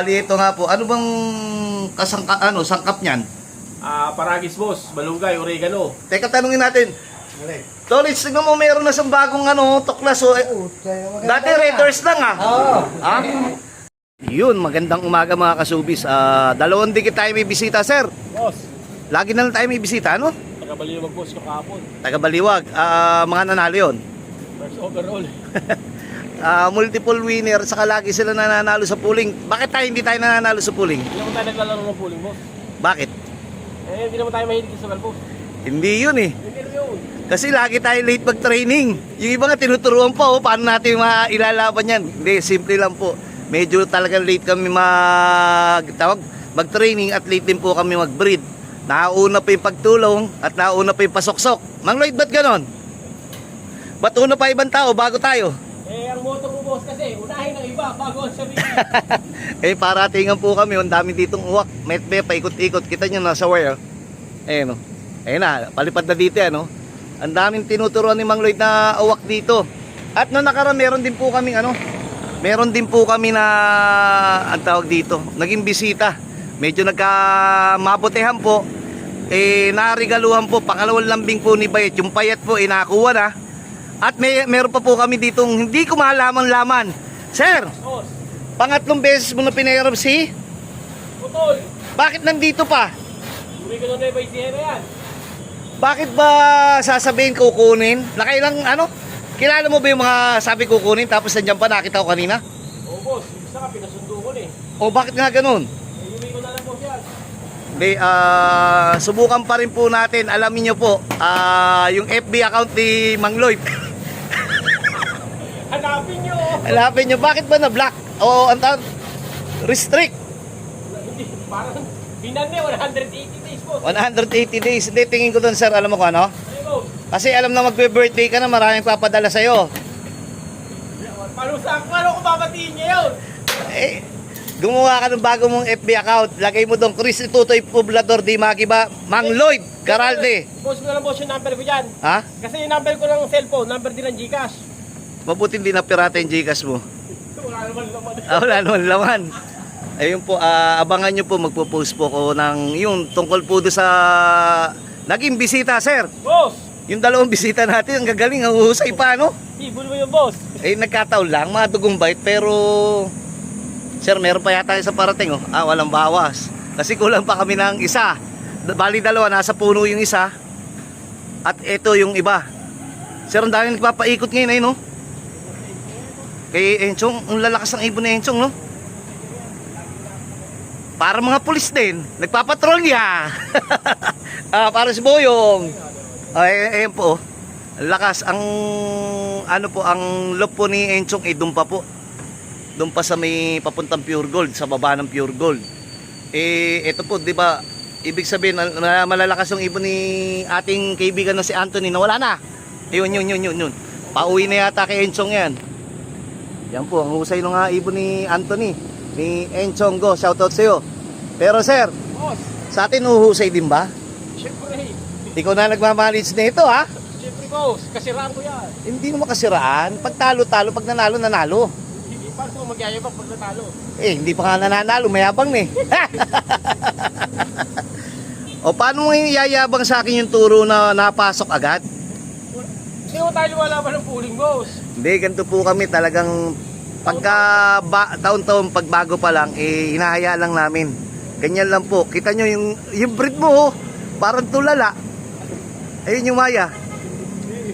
Ito nga po, ano bang sangkap niyan? Paragis boss, balunggay, oregano. Teka, tanungin natin. Tolits, tignan mo, meron na siyang bagong tuklas. Dati Red Doors lang Ah? Yun, magandang umaga mga kasubis. Dalawang dikit tayo may bisita, sir. Boss, Lagi na lang tayo may bisita, ano? taga-Baliwag boss kahapon. Taga-Baliwag. Mga nanalo yun. First overall. Multiple winner, saka lagi sila nananalo sa pooling. Bakit hindi tayo nananalo sa pooling? Hindi naman tayo naglalaro ng pooling boss. Bakit? Hindi naman tayo mahilig sa boss. Hindi yun eh. Hindi yun. Kasi lagi tayo late mag-training. Yung iba nga tinuturuan pa, paano natin mailalaban yan. Hindi, simple lang po. Medyo talagang late kami mag-training at late din po kami mag-breed. Nauna pa yung pagtulong at nauna pa yung pasoksok. Mang Lloyd, ba't ganon? Ba't una pa ibang tao bago tayo? Ang moto mo boss kasi, unahin ng iba bago ang sarili. Paratingan po kami. Ang dami ditong uwak. May paikot-ikot. Kita nyo nasa wire. Ayun o. Ayun na, palipad na dito yan o. Ang daming tinuturuan ni Mang Lloyd na uwak dito. At noong nakaraan, meron din po kami na ang tawag dito, naging bisita. Medyo nagkamabutihan po. Narigaluhan po, pangalawang lambing po ni Bayet. Yung payat po, nakuha na. At meron pa po kami ditong hindi ko malaman-laman. Sir, Boss, pangatlong beses mo na pinairam si? putol. Bakit nandito pa? Oregano na iba yung yan. Bakit ba sasabihin kukunin? Nakailang kilala mo ba yung mga sabi kukunin tapos nandiyan pa, nakita ko kanina? Oo boss, isa ka pinasundo ko na O bakit nga ganun? Iuwi ko na lang boss yan. Hindi, subukan pa rin po natin. Alamin nyo po, yung FB account ni Mang Lloyd. Hanapin nyo. Hanapin nyo, bakit ba na-block? O restrict? Hindi, parang binan niya, 180 days boss. 180 days. Hindi, tingin ko doon, sir, alam mo kung ano? Ay boss, Kasi alam na magbe-birthday ka na, maraming papadala sa'yo. paano ko babatiin niya yun? Gumawa ka ng bago mong FB account. Lagay mo doon, Chris Itutoy Poblador Di Makiba, Mang Lloyd Garalde. Post ko lang boss yung number ko dyan. Ha? Kasi yung number ko ng cellphone, number din ng Gcash. Mabuti hindi na pirata yung Gcash mo. Wala naman naman. Wala naman laman. Ayun po, abangan nyo po, magpo-post po ko ng yung tungkol po doon sa naging bisita, sir. Boss! Yung dalawang bisita natin, ang gagaling, ang uhusay pa, no? Ibul mo yung boss. Nagkataon lang, mga dugong bite, pero sir, meron pa yata isang parating, oh. Walang bawas. Kasi kulang pa kami ng isa. Bali dalawa, nasa puno yung isa. At ito yung iba. Sir, ang dami nagpapaikot ngayon, no? Kay Enchong, ang lalakas ng ibon ni Enchong, no? Para mga pulis din, nagpapatrolya. Para si Boyong. Ayan po, lakas. Ang ang loop po ni Enchong doon pa po. Doon pa sa may papuntang Pure Gold, sa baba ng Pure Gold. Ito po, di ba, ibig sabihin na malalakas yung ibon ni ating kaibigan na si Anthony na wala na. Ayun, yun. Pauwi na yata kay Enchong yan. Yan po, ang husay ng ibon ni Anthony, ni Enchong. Go, shoutout sa'yo. Pero sir, Boss, sa atin uhusay din ba? syempre. Ikaw na nagmamanage na ito, ha? Syempre boss, kasiraan ko yan. Hindi mo makasiraan. Pag talo-talo, pag nanalo. Hindi, paano ko magyayabang pag natalo? Hindi pa nga nananalo, mayabang na eh. O paano mo yayabang sa akin yung turo na napasok agad? Hindi ko tayo lumalaban ng pooling boss. Hindi, ganito po kami talagang pagka taon-taon pagbago pa lang, hinahaya lang namin. Ganyan lang po. Kita nyo yung breed mo, parang tulala. Ayun yung Maya.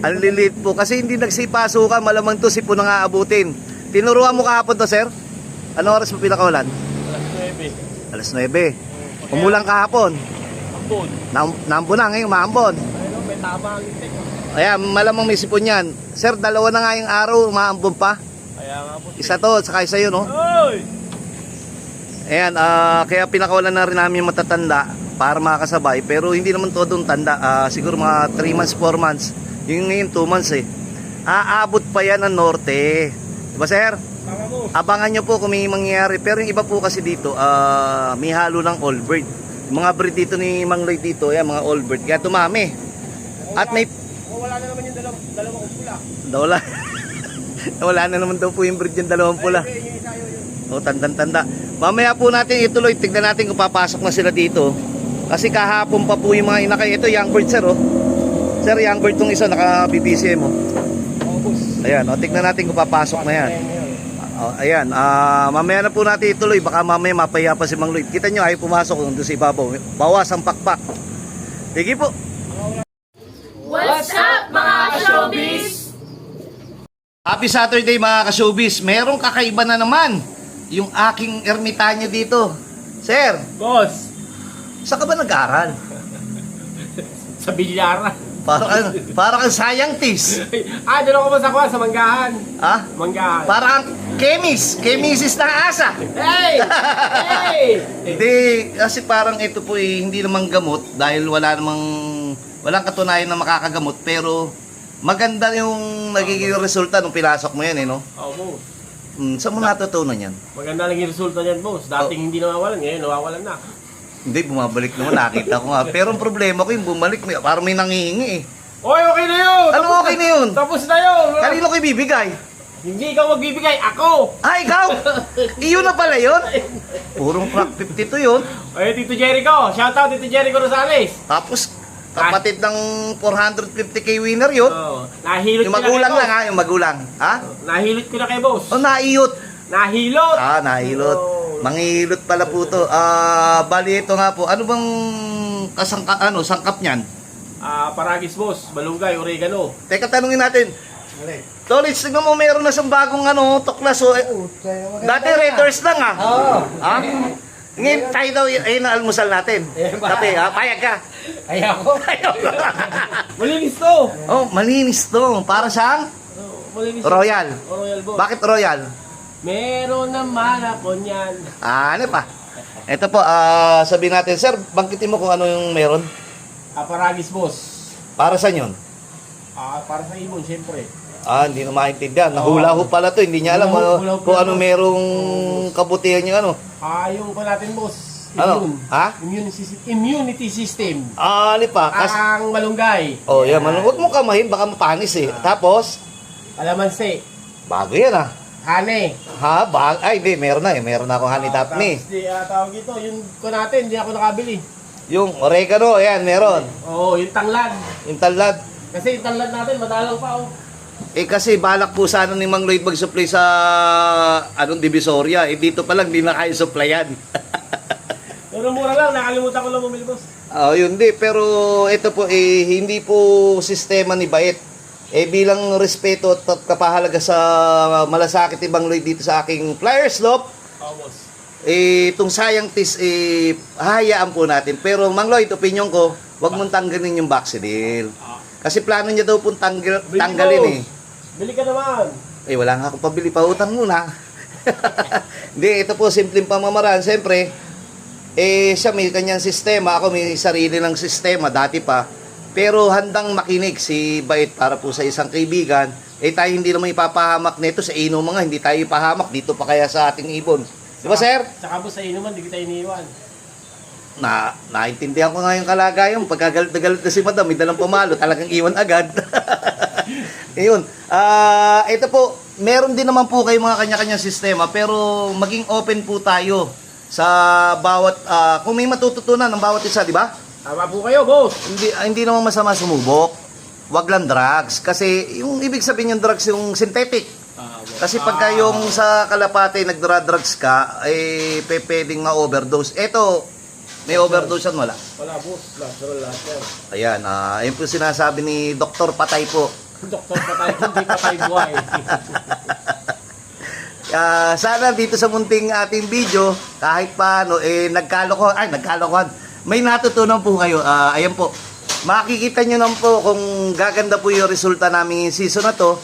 Ang lilit po. Kasi hindi nagsipasukan, malamang to sipo nang aabutin. Tinuruan mo kahapon to, sir? Ano oras mo pinakawalan? Alas 9. 9. Alas 9. Umulang kahapon. Ambon. Naambon na ngayon, maambon. Ayun, may tama ang intek. Ayan, malamang may sipon yan. Sir, dalawa na nga yung araw, maambon pa. Kaya nga po. Isa to, saka isa yun, no? Oy! Ayan, kaya pinakawalan na rin namin yung matatanda para makakasabay. Pero hindi naman todong tanda. Siguro mga 3 months, 4 months. Yung ngayon 2 months eh. Aabot pa yan ng norte. Diba, sir? Tama mo. Abangan nyo po kung may mangyayari. Pero yung iba po kasi dito, may halo ng all bird. Yung mga breed dito ni Mang Lloyd dito, yan, mga all bird. Kaya tumami. At may... Wala na naman yung dalawang pula. Wala na naman daw po yung breed yung dalawang pula. Yung isa yun. O, tanda-tanda. Mamaya po natin ituloy. Tignan natin kung papasok na sila dito. Kasi kahapon pa po yung mga inakay. Ito, young bird, sir, oh. Sir, young bird tong isa, naka-BBCM, oh. Oo, boss. Ayan, oh, tignan natin kung papasok na yan. Ayan, mamaya na po natin ituloy. Baka mamaya mapaya pa si Mang Lloyd. Kita nyo, ay pumasok doon sa ibabaw. Bawas ang pakpak. Sige po. What's up mga ka-showbiz? Happy Saturday mga ka-showbiz. Merong kakaiba na naman yung aking ermitanyo dito. Sir, Boss, saan ka ba nag-aral? sa bilyara. Parang kang scientist. Doon ako masakuha sa manggahan. Ha? Manggahan. Parang kang chemist ng asa. Hey! Hey! Hindi, kasi parang ito po hindi namang gamot dahil walang katunayan na makakagamot, pero maganda yung nagiging resulta nung pinasok mo yan, no? Oo, boss. Saan mo natutunan yan? Maganda lang yung resulta niyan, boss. Dating hindi nawawalan, ngayon nawawalan na. Hindi, bumabalik naman, nakita ko nga. Pero ang problema ko yung bumalik, parang may nangihingi eh. Oy, okay na yun! Ano Tapos okay na yun? Tapos na yun! Kanino ko ibibigay? Hindi ikaw magbibigay, ako! Ikaw! Iyon na pala yun? Purong crack 52 yun. Ay, Tito Jericho! Shoutout, Tito Jericho Rosales! Tapos, kapatid ng 450k winner yun. Oh, nahilot Yung ko na magulang kay lang ha, yung magulang. Ha? boss. Nahilot ko na kay boss. O, naiyot. Nahilot! Nahilot. Oh. Mangilot pala po to. Bali ito nga po. Ano bang sangkap niyan? Paragis boss, balunggay, oregano. Teka, tanungin natin. Tolits, tignan mo meron na siyang bagong tuklas. Oh. Dati Red Doors lang ah. Oo. Ha? Ngayon tayo daw, ayun ang almusal natin. Kape, ha? Payag ka. Ayoko. Malinis to! Oh, malinis to. Para siyang Malinis Royal. Royal boss. Bakit Royal? Meron naman ako niyan. Ano pa? Ito po, sabihin natin, sir, bangkitin mo kung ano yung meron. Paragis boss. Para saan yun? Para sa ibon, syempre. Hindi na maintindihan. Nahula ho pala to. Hindi niya alam Hula-hula kung ano po. merong kabutihan yung ano. Yung ko natin boss. Ano? Immune. Ha? Immunity system. Ano pa? Ang malunggay. Oh, yan. Huwag mo kamahin. Baka mapanis eh. Tapos, Alamansi. bago yan ah. Hane. Ay, hindi. Meron na eh. Meron na akong honey top ni. Tapos tawag ito, yung ko natin, hindi ako nakabili. Yung oregano, ayan, meron. Oo, yung tanglad. Yung talad. Kasi yung tanglad natin, madalang pa oh. Kasi balak po sana ni Mang Lloyd mag-supply sa Divisoria. Dito pa lang, di na kaya supplyan. Pero mura lang, nakalimutan ko lang bumili boss. Yun di. Pero ito po, hindi po sistema ni Bait. Bilang respeto at kapahalaga sa malasakit ni Mang Lloyd dito sa aking Flyers Slope, Oo boss. itong scientist, hahayaan po natin. Pero Mang Lloyd, opinion ko, wag mong tanggalin yung Baxidil. Kasi plano niya daw pong tanggalin eh. Bili ka naman. Wala nga akong pabili, pautang muna. Hindi, ito po, simpleng pamamaraan. Siyempre, siya may kanyang sistema, ako may sarili ng sistema, dati pa. Pero handang makinig si Bait para po sa isang kaibigan. Tayo hindi naman ipapahamak nito sa inom mga, hindi tayo ipahamak dito pa kaya sa ating ibon. Di ba, sir? Saka po sa inuman, di kita iniwan. Naintindihan ko nga yung kalagayan. Pagkagalit na galit na si madam, may dalang pamalo, talagang iwan agad. Ayun. Ito po, meron din naman po kayo mga kanya-kanyang sistema, pero maging open po tayo sa bawat, kung may matututunan ng bawat isa, di ba? Tama po kayo, boss. Hindi naman masama sumubok. Wag lang drugs. Kasi yung ibig sabihin yung drugs, yung synthetic. Kasi pagka yung sa kalapate nagdra-drugs ka, pwedeng ma-overdose. Ito, may overdose yan, wala. Wala, boss. Natural lahat yan. Ayan, ayun po sinasabi ni Dr. Patay po. Doktor patay, hindi patay buhay. Sana dito sa munting ating video, kahit paano, nagkalokohan. May natutunan po kayo. Ayan po. Makikita nyo naman po kung gaganda po yung resulta namin yung season na to.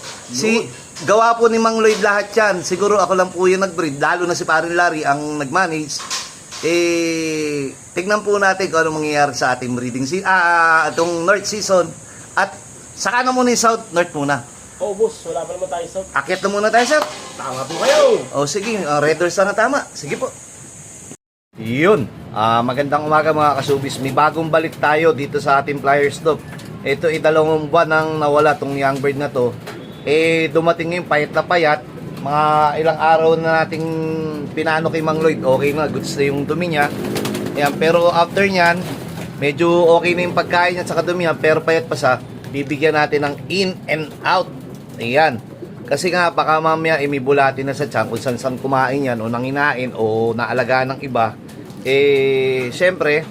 Gawa po ni Mang Lloyd lahat yan. Siguro ako lang po yung nag-breed. Lalo na si Parin Larry ang nag-manage. Tignan po natin kung ano mangyayari sa ating breeding itong North season. At saka na muna yung South, North muna. Boss. Wala pa naman tayo sa... Akit na muna tayo, sir. Tama po kayo. Sige, Red Doors na tama. Sige po. Yun. Magandang umaga mga kasubis. May bagong balik tayo dito sa ating Flyers Slope. Ito 2 buwan nang nawala tong young bird na to. Dumating yung payat na payat. mga ilang araw na nating pinano kay Mang Lloyd, okay na, goods na yung dumi niya. Ayan, pero after nyan, medyo okay na yung pagkain niya sa dumi niya, pero payat pa sa, bibigyan natin ng in and out. Ayan. Kasi nga, baka mamaya may bulati na sa tiyan kung saan kumain yan o nanginain o naalagaan ng iba. Syempre,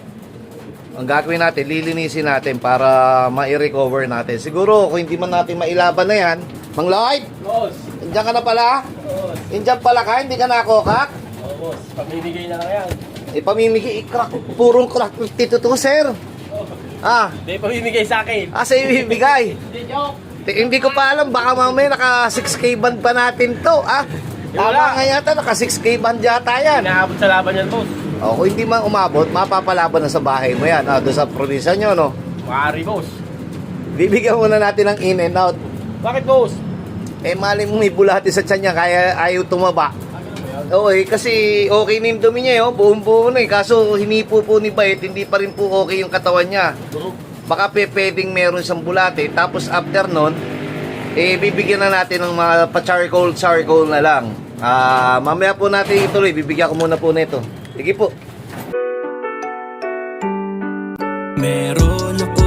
ang gagawin natin, lilinisin natin para ma-recover natin. Siguro, kung hindi man natin mailaban na yan, Mang Lloyd, Boss. nandiyan ka na pala? Boss. Nandiyan pala ka, hindi ka nakokak? Oh, boss. Pamimigay na lang yan. Pamimigay, purong crack 52 sir. Ah, Hindi, pamimigay sa akin. sa'yo ibibigay. Hindi, joke. Hindi ko pa alam, baka mamaya naka 6K band pa natin to, ah. Tama Wala. nga yata, naka 6K band yata yan. Inaabot sa laban yan, boss. O, kung hindi man umabot, mapapalaban na sa bahay mo yan, doon sa probinsya nyo, no? Maaari, boss. Bibigyan muna natin ng in and out. Bakit, boss? Mali mo may bulati sa tiyan niya, kaya ayaw tumaba. Oo, kasi okay na yung dumi niya, buong-buo na kaso hinipo po ni Bayet, hindi pa rin po okay yung katawan niya. Baka pwedeng meron siyang bulate, tapos after nun, bibigyan na natin ng mga pa-charcoal na lang. Mamaya po natin ituloy, bibigyan ko muna po nito. Sige po. Meron ako